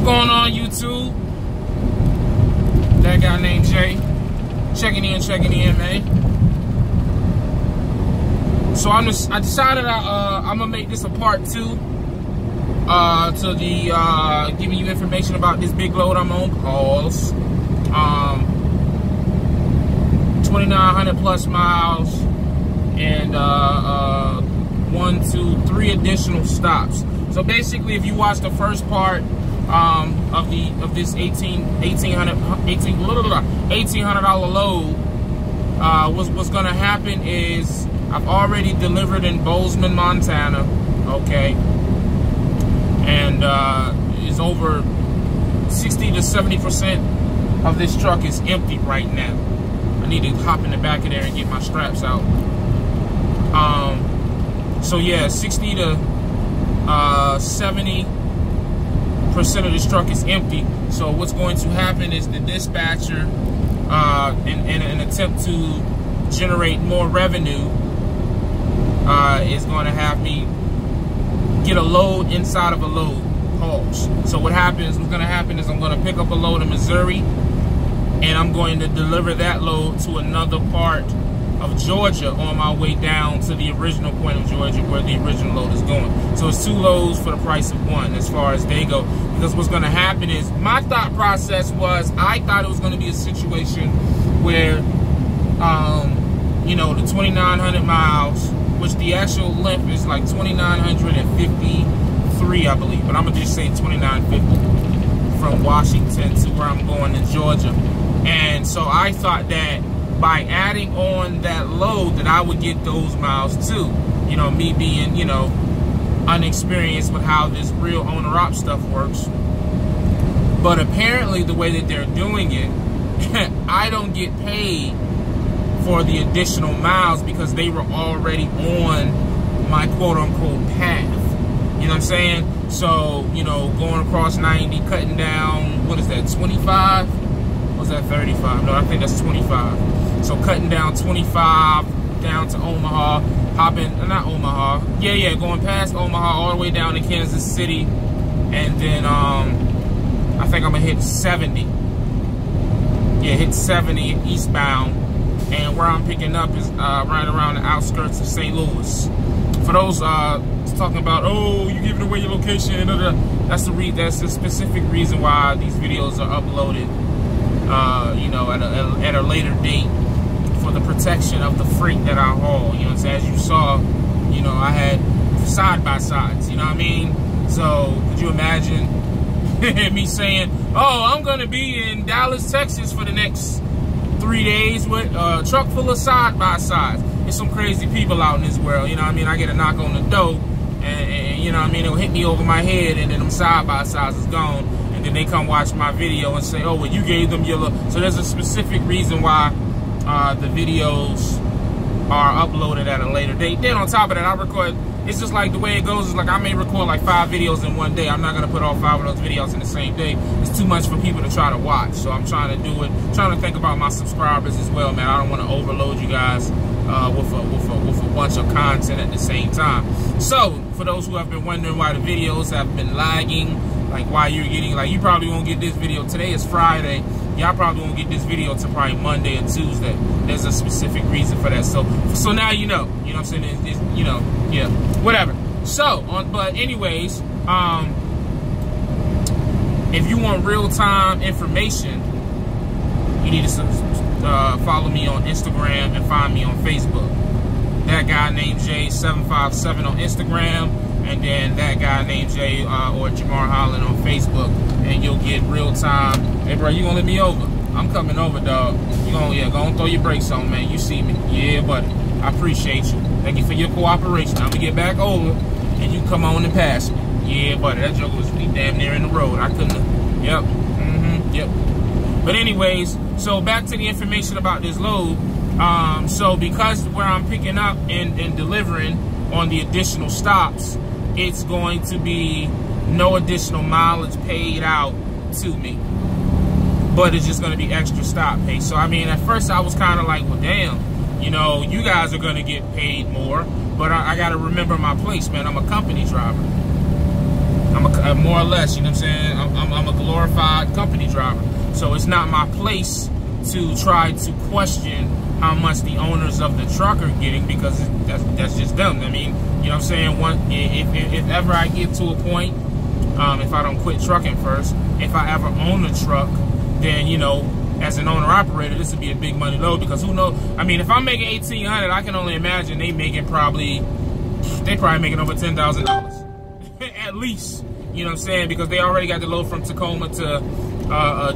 going on, YouTube? That guy named Jay. Checking in, man. So I decided I'm gonna make this a part 2 to the giving you information about this big load I'm on. Pause. 2,900 plus miles and 1, 2, 3 additional stops. So basically, if you watch the first part of this $1,800 load, what's gonna happen is I've already delivered in Bozeman, Montana, okay, and it's over 60 to 70% of this truck is empty right now. I need to hop in the back of there and get my straps out. So yeah, 60 to 70% of this truck is empty. So what's going to happen is the dispatcher, in an attempt to generate more revenue, is going to have me get a load inside of a load. Pause. So what's going to happen is I'm going to pick up a load in Missouri, and I'm going to deliver that load to another part of Georgia on my way down to the original point of Georgia where the original load is going. So it's 2 loads for the price of 1 as far as they go. Because what's going to happen is, my thought process was, I thought it was going to be a situation where, you know, the 2,900 miles, which the actual length is like 2,953, I believe, but I'm going to just say 2,950 from Washington to where I'm going in Georgia. And so I thought that by adding on that load that I would get those miles too. You know, me being, you know, unexperienced with how this real owner-op stuff works. But apparently the way that they're doing it, I don't get paid for the additional miles because they were already on my quote-unquote path. You know what I'm saying? So, you know, going across 90, cutting down, what is that, 25? Or was that 35? No, I think that's 25. So cutting down 25 down to Omaha, not Omaha, going past Omaha all the way down to Kansas City, and then I think I'm gonna hit 70. Yeah, hit 70 eastbound, and where I'm picking up is right around the outskirts of St. Louis. For those talking about, oh, you giving away your location, that's the specific reason why these videos are uploaded, you know, at a later date, for the protection of the freight that I haul. You know what I'm saying? As you saw, you know, I had side-by-sides, you know what I mean? So, could you imagine me saying, oh, I'm going to be in Dallas, Texas for the next 3 days with a truck full of side-by-sides. There's some crazy people out in this world, you know what I mean? I get a knock on the door, and you know what I mean, it'll hit me over my head, and then them side-by-sides is gone, and then they come watch my video and say, oh, well, you gave them your... So there's a specific reason why the videos are uploaded at a later date. Then on top of that, I record, it's just like the way it goes is like I may record like 5 videos in one day. I'm not going to put all 5 of those videos in the same day. It's too much for people to try to watch. So I'm trying to do it, trying to think about my subscribers as well, man. I don't want to overload you guys with a bunch of content at the same time. So for those who have been wondering why the videos have been lagging, like why you're getting, like you probably won't get this video. Today is Friday. Y'all probably won't get this video till probably Monday or Tuesday. There's a specific reason for that. So now you know. You know what I'm saying? It's, you know, yeah, whatever. So, but anyways, if you want real-time information, you need to follow me on Instagram and find me on Facebook. That guy named Jay 757 on Instagram, and then that guy named Jay or Jamar Holland on Facebook, and you'll get real-time. Hey, bro, you gonna let me over? I'm coming over, dog. You gonna, go and throw your brakes on, man. You see me. Yeah, buddy. I appreciate you. Thank you for your cooperation. I'm gonna get back over, and you come on and pass me. Yeah, buddy. That joker was really damn near in the road. I couldn't have. Yep. Yep. But anyways, so back to the information about this load. So because where I'm picking up and delivering on the additional stops, it's going to be no additional mileage paid out to me, but it's just going to be extra stop pay. So I mean, at first I was kind of like, well, damn, you know, you guys are going to get paid more, but I got to remember my place, man. I'm a company driver. I'm more or less, you know what I'm saying? I'm a glorified company driver. So it's not my place to try to question how much the owners of the truck are getting, because that's just them. I mean, you know what I'm saying? If ever I get to a point, if I don't quit trucking first, if I ever own a truck, then, you know, as an owner-operator, this would be a big money load, because who knows? I mean, if I'm making $1,800, I can only imagine they probably making over $10,000 at least. You know what I'm saying? Because they already got the load from Tacoma to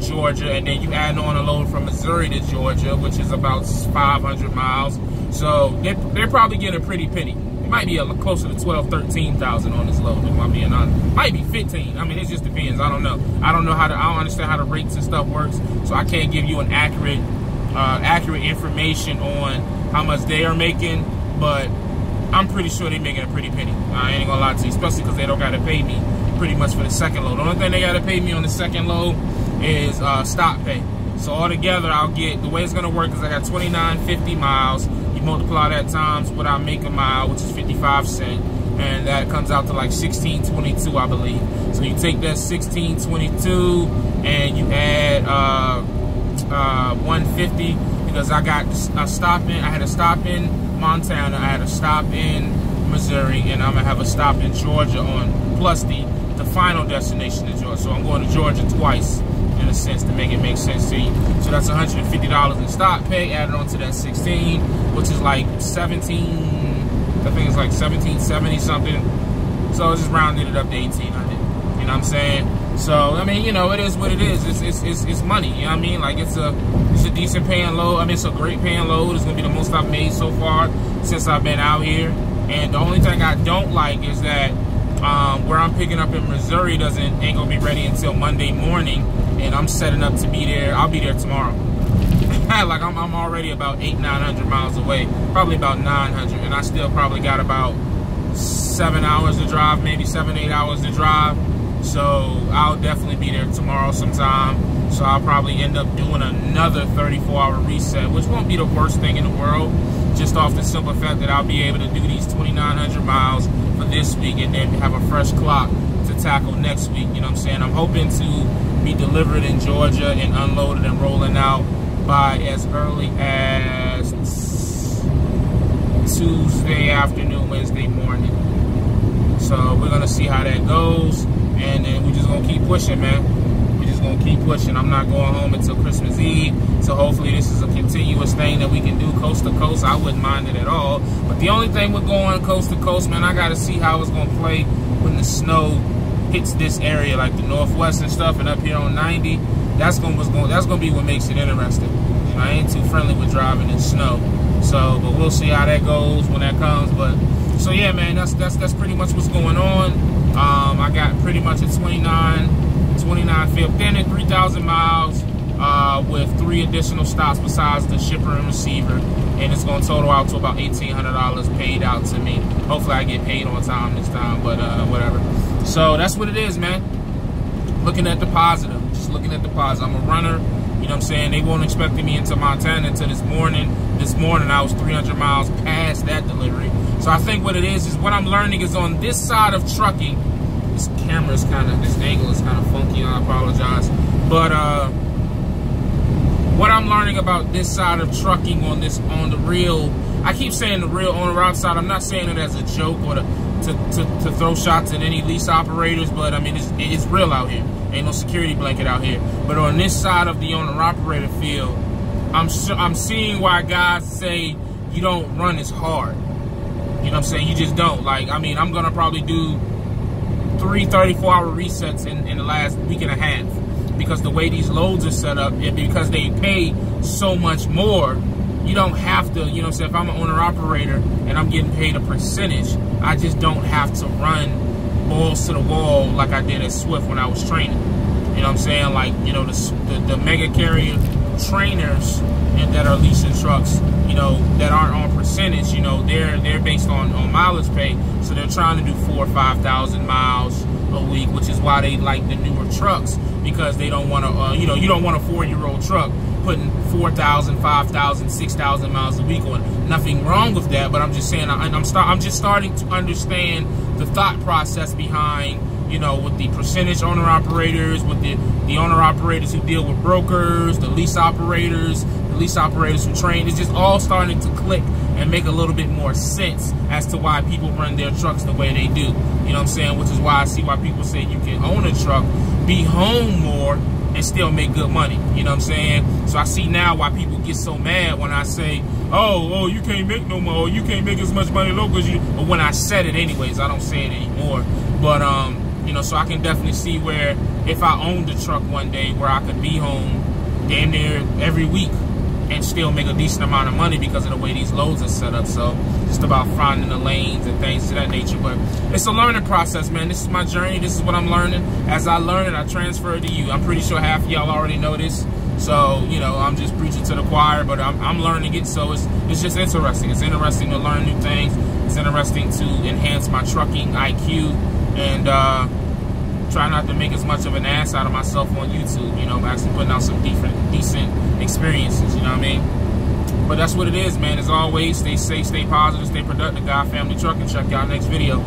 Georgia, and then you add on a load from Missouri to Georgia, which is about 500 miles. So they're probably getting a pretty penny. It might be closer to 12, 13,000 on this load, if I'm being honest. Might be 15. I mean, it just depends. I don't know. I don't understand how the rates and stuff works, so I can't give you an accurate information on how much they are making, but I'm pretty sure they're making a pretty penny. I ain't gonna lie to you, especially because they don't gotta pay me pretty much for the second load. The only thing they gotta pay me on the second load is stop pay. So altogether, I'll get, the way it's gonna work is I got 2950 miles. You multiply that times what I make a mile, which is 55 cents, and that comes out to like 1622, I believe. So you take that 1622 and you add 150, because I got a stop in. I had a stop in Montana, I had a stop in Missouri, and I'm gonna have a stop in Georgia on plus the final destination in Georgia. So I'm going to Georgia twice, in a sense, to make it make sense to you. So that's $150 in stop pay added on to that 16, which is like 17, I think it's like 1770 something. So I just rounded it up to 1800. You know what I'm saying? So I mean, you know, it is what it is. It's money. You know what I mean? Like it's a decent paying load. I mean, it's a great paying load. It's gonna be the most I've made so far since I've been out here. And the only thing I don't like is that where I'm picking up in Missouri ain't gonna be ready until Monday morning, and I'm setting up to be there. I'll be there tomorrow. Like I'm already about 800-900 miles away, probably about 900, and I still probably got about 7 hours to drive, maybe 7-8 hours to drive. So I'll definitely be there tomorrow sometime. So I'll probably end up doing another 34-hour reset, which won't be the worst thing in the world, just off the simple fact that I'll be able to do these 2,900 miles for this week and then have a fresh clock to tackle next week. You know what I'm saying? I'm hoping to be delivered in Georgia and unloaded and rolling out by as early as Tuesday afternoon, Wednesday morning. So we're gonna see how that goes, and then we're just gonna keep pushing, man. We're just gonna keep pushing. I'm not going home until Christmas Eve, so hopefully this is a continuous thing that we can do coast to coast. I wouldn't mind it at all. But the only thing with going coast to coast, man, I gotta see how it's gonna play when the snow hits this area, like the Northwest and stuff, and up here on 90. That's gonna be what makes it interesting. I ain't too friendly with driving in snow, so but we'll see how that goes when that comes. But so yeah, man, that's pretty much what's going on. I got pretty much a 29 field, then at 3,000 miles with 3 additional stops besides the shipper and receiver, and it's gonna total out to about $1,800 paid out to me. Hopefully I get paid on time this time, but whatever. So that's what it is, man. Looking at the positive, just looking at the positive. I'm a runner, you know what I'm saying? They won't expect me into Montana until this morning. This morning I was 300 miles past that delivery. So I think what it is what I'm learning is on this side of trucking, this camera's this angle is kind of funky, I apologize. But what I'm learning about this side of trucking on the real, I keep saying the real owner outside, I'm not saying it as a joke or to throw shots at any lease operators, but I mean, it's real out here. Ain't no security blanket out here. But on this side of the owner-operator field, I'm seeing why guys say you don't run as hard. You know what I'm saying? You just don't. Like, I mean, I'm going to probably do 3 34-hour resets in the last week and a half. Because the way these loads are set up, and because they pay so much more, you don't have to, you know what I'm saying? If I'm an owner-operator and I'm getting paid a percentage, I just don't have to run balls to the wall like I did at Swift when I was training. You know what I'm saying? Like, you know, the mega carrier trainers and that are leasing trucks, you know, that aren't on percentage, you know, they're based on mileage pay, so they're trying to do 4,000 or 5,000 miles a week, which is why they like the newer trucks, because they don't want to, you know, you don't want a 4-year-old truck putting 4,000, 5,000, 6,000 miles a week on. Nothing wrong with that, but I'm just saying, I'm just starting to understand the thought process behind you know, with the percentage owner operators, with the owner operators who deal with brokers, the lease operators who train. It's just all starting to click and make a little bit more sense as to why people run their trucks the way they do. You know what I'm saying? Which is why I see why people say you can own a truck, be home more, and still make good money. You know what I'm saying? So I see now why people get so mad when I say, oh, you can't make no more, or you can't make as much money local as you. But when I said it anyways, I don't say it anymore. But you know, so I can definitely see where if I owned a truck one day where I could be home damn near every week and still make a decent amount of money because of the way these loads are set up. So just about finding the lanes and things to that nature. But it's a learning process, man. This is my journey. This is what I'm learning. As I learn it, I transfer it to you. I'm pretty sure half of y'all already know this. So, you know, I'm just preaching to the choir, but I'm learning it. So it's just interesting. It's interesting to learn new things. It's interesting to enhance my trucking IQ and try not to make as much of an ass out of myself on YouTube. You know, I'm actually putting out some decent experiences, you know what I mean? But that's what it is, man. As always, stay safe, stay positive, stay productive. God Family Trucking. Check y'all next video.